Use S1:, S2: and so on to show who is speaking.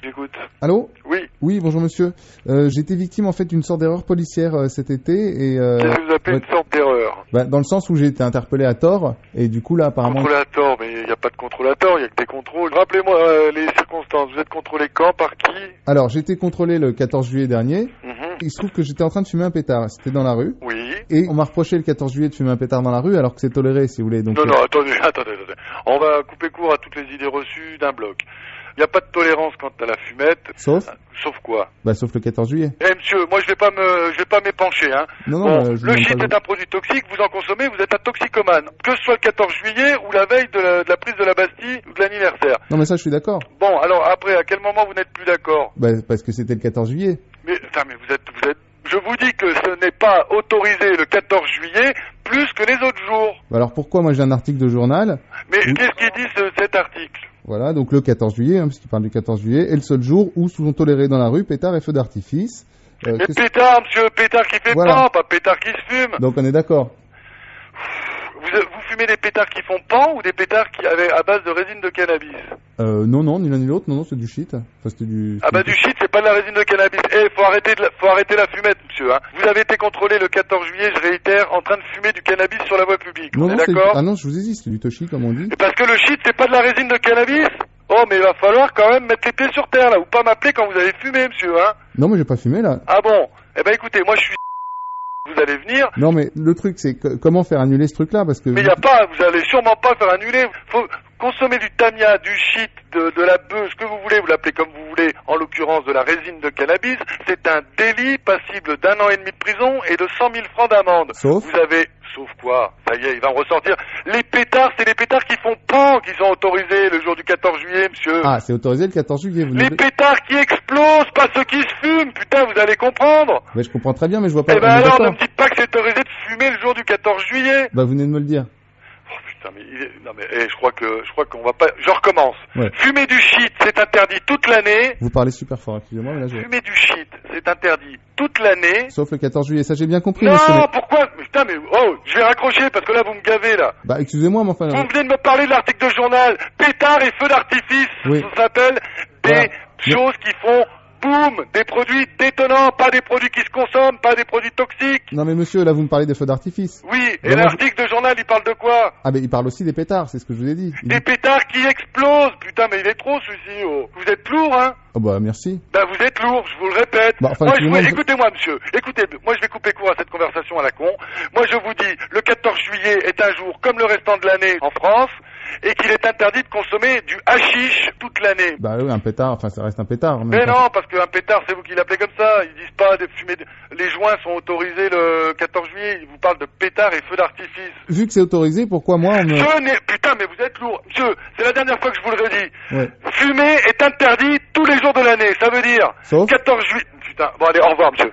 S1: J'écoute.
S2: Allô ?
S1: Oui.
S2: Oui, bonjour monsieur. J'ai été victime en fait d'une sorte d'erreur policière cet été et...
S1: Qu'est-ce que vous appelez une sorte d'erreur?
S2: Dans le sens où j'ai été interpellé à tort et du coup là apparemment...
S1: Contrôle à tort, mais il n'y a pas de contrôle à tort, il n'y a que des contrôles. Rappelez-moi les circonstances, vous êtes contrôlé quand, par qui?
S2: Alors j'ai été contrôlé le 14 juillet dernier.
S1: Mhm.
S2: Il se trouve que j'étais en train de fumer un pétard, c'était dans la rue.
S1: Oui.
S2: Et on m'a reproché le 14 juillet de fumer un pétard dans la rue alors que c'est toléré si vous voulez. Donc,
S1: Non, attendez. On va couper court à toutes les idées reçues d'un bloc. Il n'y a pas de tolérance quant à la fumette.
S2: Sauf
S1: quoi?
S2: Sauf le 14 juillet.
S1: Monsieur, moi je vais pas m'épancher, hein.
S2: Non,
S1: le shit est un produit toxique, vous en consommez, vous êtes un toxicomane. Que ce soit le 14 juillet ou la veille de la prise de la Bastille ou de l'anniversaire.
S2: Non mais ça je suis d'accord.
S1: Bon, alors après, à quel moment vous n'êtes plus d'accord?
S2: Parce que c'était le 14 juillet.
S1: Mais vous êtes... Je vous dis que ce n'est pas autorisé le 14 juillet plus que les autres jours.
S2: Alors pourquoi moi j'ai un article de journal?
S1: Mais qu'est-ce qu'il dit cet article?
S2: Voilà, donc le 14 juillet, puisqu'il parle du 14 juillet, est le seul jour où sont tolérés dans la rue pétards et feux d'artifice.
S1: Mais pétard, monsieur, pétard qui fait pan, pas pétard qui se fume.
S2: Donc on est d'accord.
S1: Vous fumez des pétards qui font pan ou des pétards à base de résine de cannabis?
S2: Non, ni l'un ni l'autre, non, c'est du shit.
S1: Du shit, c'est pas de la résine de cannabis. Faut arrêter la fumette, monsieur, hein. Vous avez été contrôlé le 14 juillet, je réitère, en train de fumer du cannabis sur la voie publique.
S2: Non,
S1: on est d'accord?
S2: Ah non, je vous ai dit, c'est du toshi, comme on dit.
S1: Parce que le shit, c'est pas de la résine de cannabis? Oh, mais il va falloir quand même mettre les pieds sur terre, là, ou pas m'appeler quand vous avez fumé, monsieur, hein.
S2: Non, mais j'ai pas fumé, là.
S1: Ah bon? Eh ben, écoutez, moi, je suis... Vous allez venir.
S2: Non, mais le truc, c'est comment faire annuler ce truc-là, parce que...
S1: Mais vous allez sûrement pas faire annuler. Faut consommer du tamia, du shit, de la bœuf, ce que vous voulez, vous l'appelez comme vous voulez, en l'occurrence de la résine de cannabis. C'est un délit passible d'1 an et demi de prison et de 100 000 francs d'amende.
S2: Sauf
S1: quoi? Ça y est, il va en ressortir. Les pétards, c'est les pétards qui font pan qui sont autorisés le jour du 14 juillet, monsieur.
S2: Ah, c'est autorisé le 14 juillet.
S1: Les pétards qui explosent, pas ceux qui se fument, putain, vous allez comprendre.
S2: Mais je comprends très bien, mais je vois pas...
S1: Eh ben alors, ne me dites pas que c'est autorisé de fumer le jour du 14 juillet.
S2: Vous venez de me le dire.
S1: Oh putain, je crois qu'on va pas... Je recommence.
S2: Ouais.
S1: Fumer du shit, c'est interdit toute l'année.
S2: Vous parlez super fort, excusez-moi, mais là je...
S1: Fumer du shit, c'est interdit toute l'année.
S2: Sauf le 14 juillet, ça j'ai bien compris.
S1: Non,
S2: monsieur, mais...
S1: pourquoi? Putain, je vais raccrocher parce que là vous me gavez là.
S2: Excusez-moi, mais enfin...
S1: Vous venez de me parler de l'article de journal. Pétard et feux d'artifice, ça s'appelle des choses qui font... Boum, des produits détonnants, pas des produits qui se consomment, pas des produits toxiques.
S2: Non mais monsieur, là vous me parlez des feux d'artifice.
S1: Oui, et l'article de journal, il parle de quoi?
S2: Ah mais il parle aussi des pétards, c'est ce que je vous ai dit.
S1: Des pétards qui explosent. Putain, mais il est trop celui-ci. Oh. Vous êtes lourd, hein?
S2: Oh merci.
S1: Vous êtes lourd, je vous le répète. Écoutez-moi, monsieur. Écoutez, moi je vais couper court à cette conversation à la con. Moi je vous dis, le 14 juillet est un jour comme le restant de l'année en France. Et qu'il est interdit de consommer du hashish toute l'année.
S2: Oui, un pétard, ça reste un pétard.
S1: Mais non, parce qu'un pétard, c'est vous qui l'appelez comme ça. Ils disent pas de fumer... Les joints sont autorisés le 14 juillet. Ils vous parlent de pétards et feux d'artifice.
S2: Vu que c'est autorisé, pourquoi moi
S1: Putain, mais vous êtes lourd. Monsieur, c'est la dernière fois que je vous le redis.
S2: Ouais.
S1: Fumer est interdit tous les jours de l'année. Ça veut dire...
S2: Sauf
S1: 14 juillet... Putain, bon allez, au revoir, monsieur.